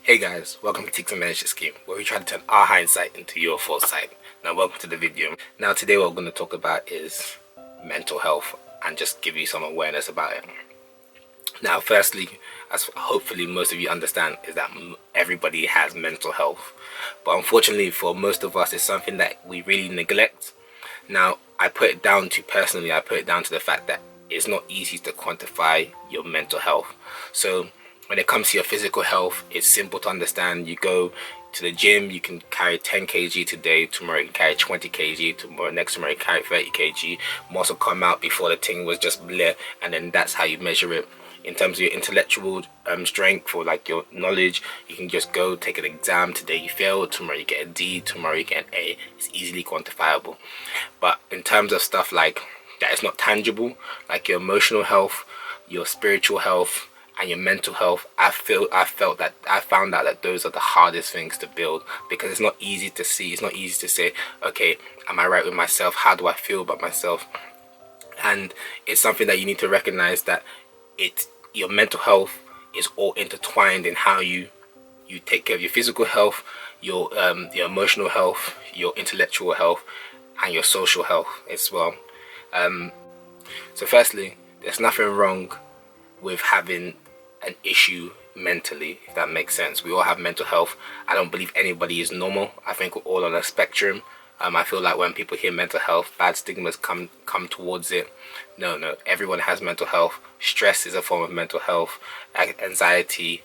Hey guys, welcome to Tickzon Management Scheme, where we try to turn our hindsight into your foresight. Now welcome to the video. Now today what we're going to talk about is mental health and just give you some awareness about it. Now firstly, as hopefully most of you understand, is that everybody has mental health. But unfortunately for most of us, it's something that we really neglect. Now I put it down to the fact that it's not easy to quantify your mental health. So when it comes to your physical health, it's simple to understand. You go to the gym, you can carry 10 kg today, tomorrow you can carry 20 kg, tomorrow you can carry 30 kg. Muscle come out before the thing was just bleh, and then that's how you measure it. In terms of your intellectual strength, or like your knowledge, you can just go take an exam. Today you fail, tomorrow you get a D, tomorrow you get an A. It's easily quantifiable. But in terms of stuff like that is not tangible, like your emotional health, your spiritual health, and your mental health, I found out that those are the hardest things to build, because it's not easy to see. It's not easy to say, okay, am I right with myself? How do I feel about myself? And it's something that you need to recognize, that your mental health is all intertwined in how you take care of your physical health, your emotional health, your intellectual health, and your social health as well. So firstly, there's nothing wrong with having an issue mentally, if that makes sense. We all have mental health. I don't believe anybody is normal. I think we're all on a spectrum. I feel like when people hear mental health, bad stigmas come towards it. No, everyone has mental health. Stress is a form of mental health. Anxiety,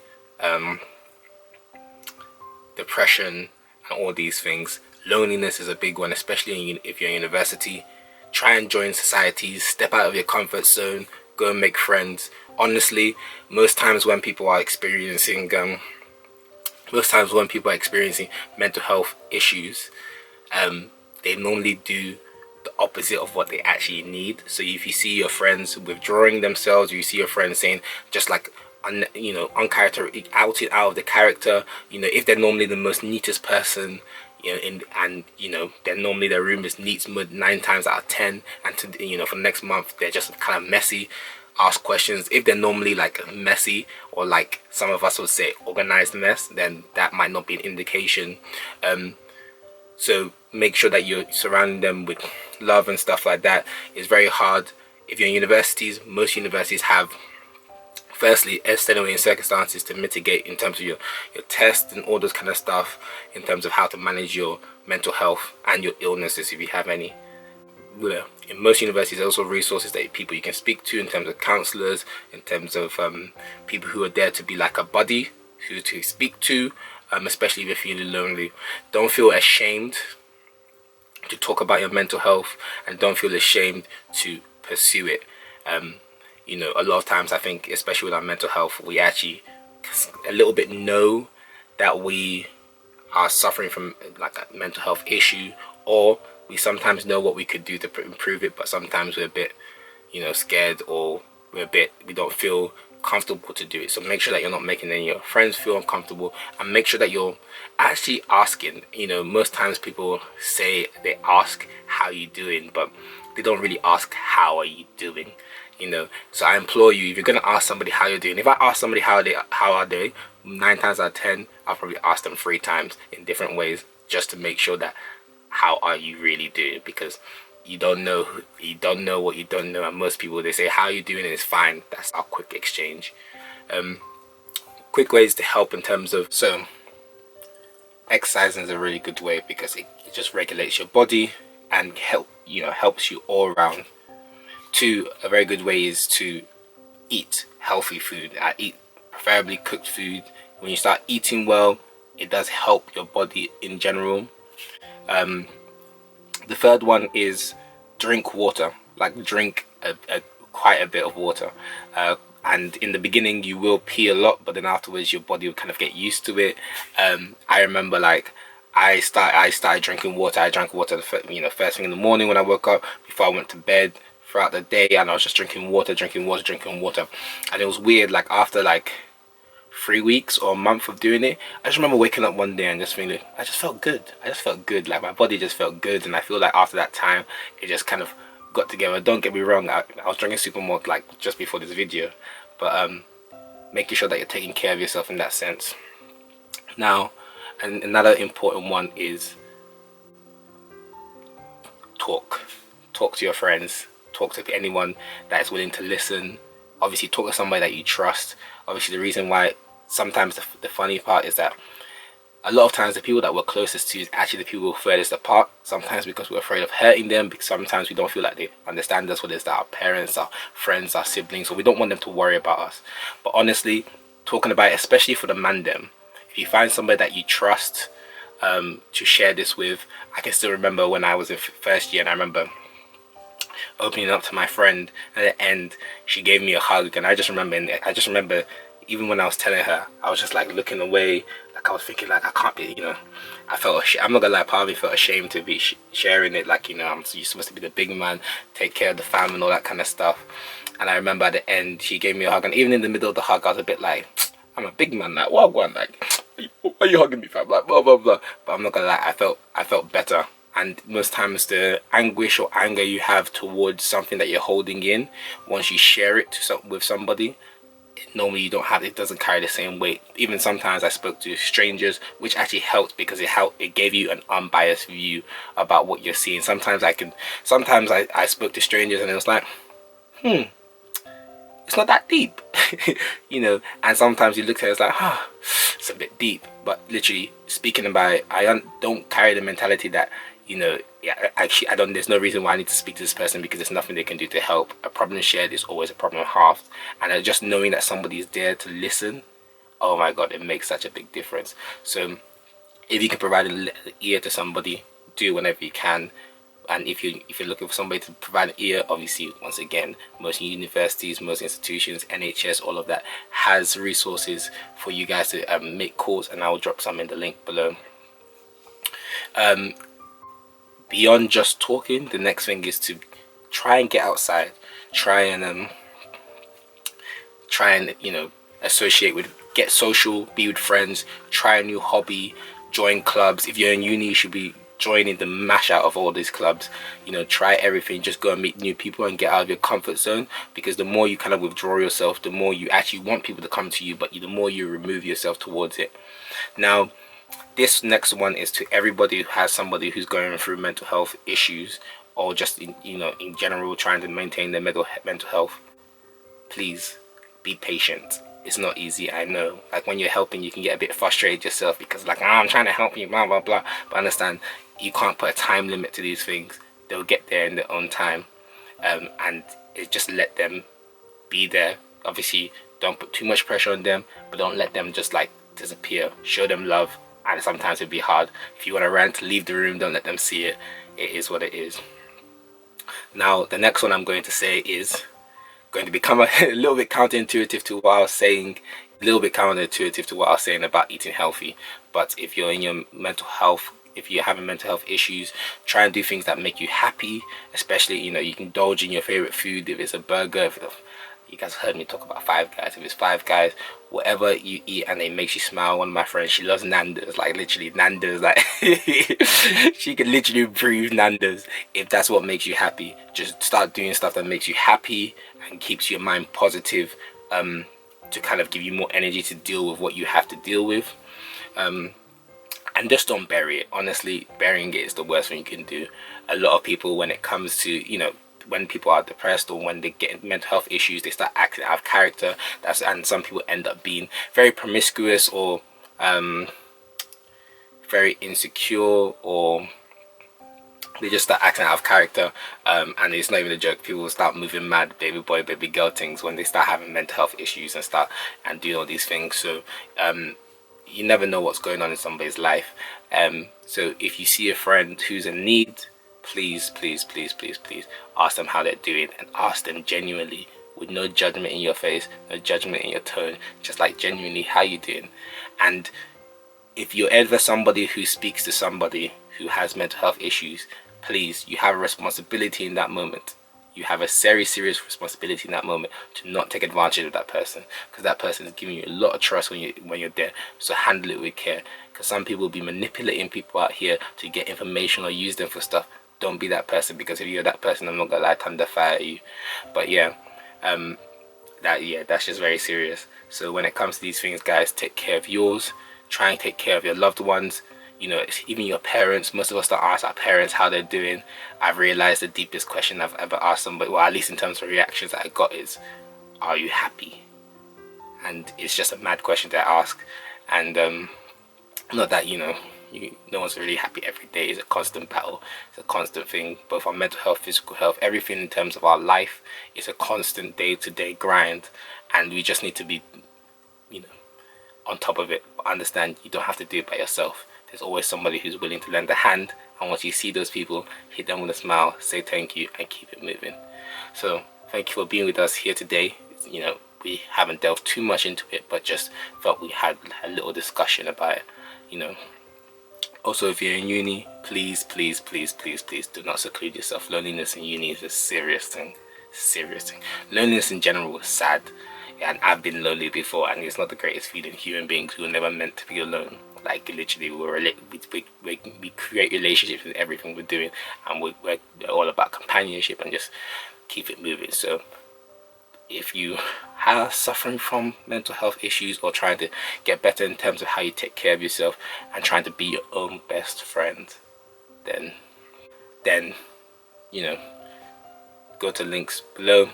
depression, and all these things. Loneliness is a big one, especially if you're in university. Try and join societies, step out of your comfort zone, go and make friends. Honestly, most times when people are experiencing mental health issues, they normally do the opposite of what they actually need. So if you see your friends withdrawing themselves, you see your friends saying just like uncharacteristic, out of the character, if they're normally the most neatest person, then normally their room is neat 9 times out of 10, and for the next month they're just kind of messy. Ask questions. If they're normally like messy, or like some of us would say organized mess, then that might not be an indication. So make sure that you're surrounding them with love and stuff like that. It's very hard. If you're in universities, most universities have firstly extenuating circumstances to mitigate in terms of your tests and all those kind of stuff, in terms of how to manage your mental health and your illnesses if you have any. In most universities, there's also resources that people you can speak to, in terms of counselors, in terms of people who are there to be like a buddy who to speak to, especially if you're feeling lonely. Don't feel ashamed to talk about your mental health, and don't feel ashamed to pursue it. A lot of times I think, especially with our mental health, we actually a little bit know that we are suffering from like a mental health issue, or we sometimes know what we could do to improve it, but sometimes we're a bit scared, or we don't feel comfortable to do it. So make sure that you're not making any of your friends feel uncomfortable, and make sure that you're actually asking. Most times people say they ask how you doing, but they don't really ask how are you doing. So I implore you, if you're gonna ask somebody how you're doing, if I ask somebody how are they, 9 times out of 10 I'll probably ask them 3 times in different ways, just to make sure that how are you really doing, because you don't know what you don't know, and most people, they say how you doing and it's fine. That's our quick exchange. Quick ways to help in terms of, so exercising is a really good way, because it just regulates your body and helps you all around. 2, a very good way is to eat healthy food. I eat preferably cooked food. When you start eating well, it does help your body in general. The 3rd one is drink water. Like drink quite a bit of water. And in the beginning you will pee a lot, but then afterwards your body will kind of get used to it. I remember like I started drinking water. I drank water first thing in the morning when I woke up, before I went to bed, throughout the day, and I was just drinking water. And it was weird, like after like 3 weeks or a month of doing it, I just remember waking up one day and just feeling, I just felt good. Like my body just felt good, and I feel like after that time it just kind of got together. Don't get me wrong, I was drinking supermalt like just before this video, but making sure that you're taking care of yourself in that sense. Now, and another important one is talk to your friends, talk to anyone that is willing to listen. Obviously talk to somebody that you trust. Obviously the reason why sometimes the funny part is that a lot of times the people that we're closest to is actually the people furthest apart, sometimes because we're afraid of hurting them, because sometimes we don't feel like they understand us, whether it's our parents, our friends, our siblings, so we don't want them to worry about us. But honestly, talking about it, especially for the man them, if you find somebody that you trust to share this with. I can still remember when I was in first year, and I remember opening up to my friend, and at the end she gave me a hug, and I just remember even when I was telling her, I was just like looking away, like I was thinking like I can't be, I felt I'm not gonna lie, part of me felt ashamed to be sharing it, like you're supposed to be the big man, take care of the family and all that kind of stuff. And I remember at the end she gave me a hug, and even in the middle of the hug I was a bit like, I'm a big man, like what one, like why are you hugging me, fam, like blah blah blah. But I'm not gonna lie, I felt better. And most times the anguish or anger you have towards something that you're holding in, once you share it with somebody, normally you don't have, it doesn't carry the same weight. Even sometimes I spoke to strangers, which actually helped, because it gave you an unbiased view about what you're seeing. Sometimes I spoke to strangers and it was like, it's not that deep. And sometimes you look at it, it's like, it's a bit deep. But literally speaking about it, I don't carry the mentality that, yeah, actually there's no reason why I need to speak to this person, because there's nothing they can do to help. A problem shared is always a problem halved. And just knowing that somebody is there to listen, oh my god, it makes such a big difference. So if you can provide an ear to somebody, do whenever you can. And if you're looking for somebody to provide an ear, obviously once again, most universities, most institutions, NHS, all of that has resources for you guys to make calls, and I will drop some in the link below. Beyond just talking, the next thing is to try and get outside, try and associate with, get social, be with friends, try a new hobby, join clubs. If you're in uni, you should be joining the mash out of all these clubs. Try everything, just go and meet new people and get out of your comfort zone, because the more you kind of withdraw yourself, the more you actually want people to come to you, but the more you remove yourself towards it. Now this next one is to everybody who has somebody who's going through mental health issues, or just in general trying to maintain their mental health. Please be patient. It's not easy, I know. Like when you're helping, you can get a bit frustrated yourself, because like, I'm trying to help you, blah blah blah. But understand, you can't put a time limit to these things. They'll get there in their own time, and just let them be there. Obviously don't put too much pressure on them, but don't let them just like disappear. Show them love, and sometimes it'll be hard. If you want to rant, leave the room, don't let them see it. It is what it is. Now the next one I'm going to say is going to become a little bit counterintuitive to what I was saying, about eating healthy. But if you're in your mental health, if you're having mental health issues, try and do things that make you happy. Especially, you can indulge in your favorite food. If it's a burger, you guys heard me talk about Five Guys. If it's Five Guys, whatever you eat and it makes you smile. One of my friends, she loves Nando's, like literally Nando's, like she can literally breathe Nando's. If that's what makes you happy, just start doing stuff that makes you happy and keeps your mind positive, to kind of give you more energy to deal with what you have to deal with. And just don't bury it. Honestly, burying it is the worst thing you can do. A lot of people, when it comes to, when people are depressed or when they get mental health issues, they start acting out of character. And some people end up being very promiscuous, or very insecure, or they just start acting out of character, and it's not even a joke. People start moving mad, baby boy, baby girl things, when they start having mental health issues and start and doing all these things. So you never know what's going on in somebody's life. So if you see a friend who's in need, please ask them how they're doing, and ask them genuinely, with no judgment in your face, no judgment in your tone, just like genuinely, how you doing. And if you're ever somebody who speaks to somebody who has mental health issues, please, you have a responsibility in that moment. You have a very serious responsibility in that moment to not take advantage of that person, because that person is giving you a lot of trust when you're there. So handle it with care, because some people will be manipulating people out here to get information or use them for stuff. Don't be that person, because if you're that person, I'm not gonna light under fire at you. But yeah, that's just very serious. So when it comes to these things, guys, take care of yours. try and take care of your loved ones. You know, even your parents. Most of us don't ask our parents how they're doing. I've realized the deepest question I've ever asked somebody, well, at least in terms of reactions that I got, is, are you happy? And it's just a mad question to ask. And not that, you know, no one's really happy every day. It's a constant battle. It's a constant thing, both our mental health, physical health, everything in terms of our life. It's a constant day-to-day grind, and we just need to be, you know, on top of it. But understand, you don't have to do it by yourself. There's always somebody who's willing to lend a hand, and once you see those people, hit them with a smile, say thank you, and keep it moving. So thank you for being with us here today. You know, we haven't delved too much into it, but just felt we had a little discussion about it. You know, also, if you're in uni, please do not seclude yourself. Loneliness in uni is a serious thing. Loneliness in general is sad, and I've been lonely before, and it's not the greatest feeling. Human beings who were never meant to be alone. Like, literally, we create relationships with everything we're doing, and we're all about companionship and just keep it moving. So if you are suffering from mental health issues, or trying to get better in terms of how you take care of yourself and trying to be your own best friend, then you know, go to links below.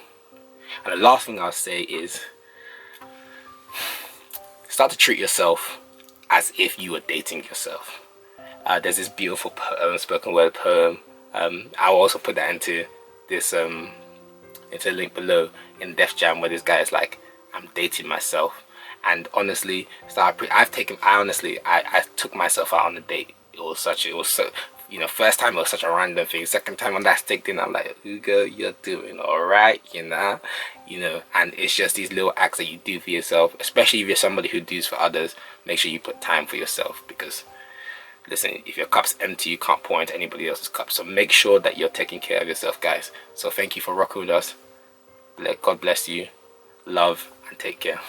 And the last thing I'll say is, start to treat yourself as if you were dating yourself. There's this beautiful spoken word poem. I'll also put that into this into a link below, in Def Jam, where this guy is like, I'm dating myself. And honestly, I took myself out on a date. It was so, you know, first time it was such a random thing. Second time on that stick thing, I'm like, Ugo, you're doing alright, you know. And it's just these little acts that you do for yourself, especially if you're somebody who does for others. Make sure you put time for yourself, because listen, if your cup's empty, you can't pour into anybody else's cup. So make sure that you're taking care of yourself, guys. So thank you for rocking with us. God bless you. Love, and take care.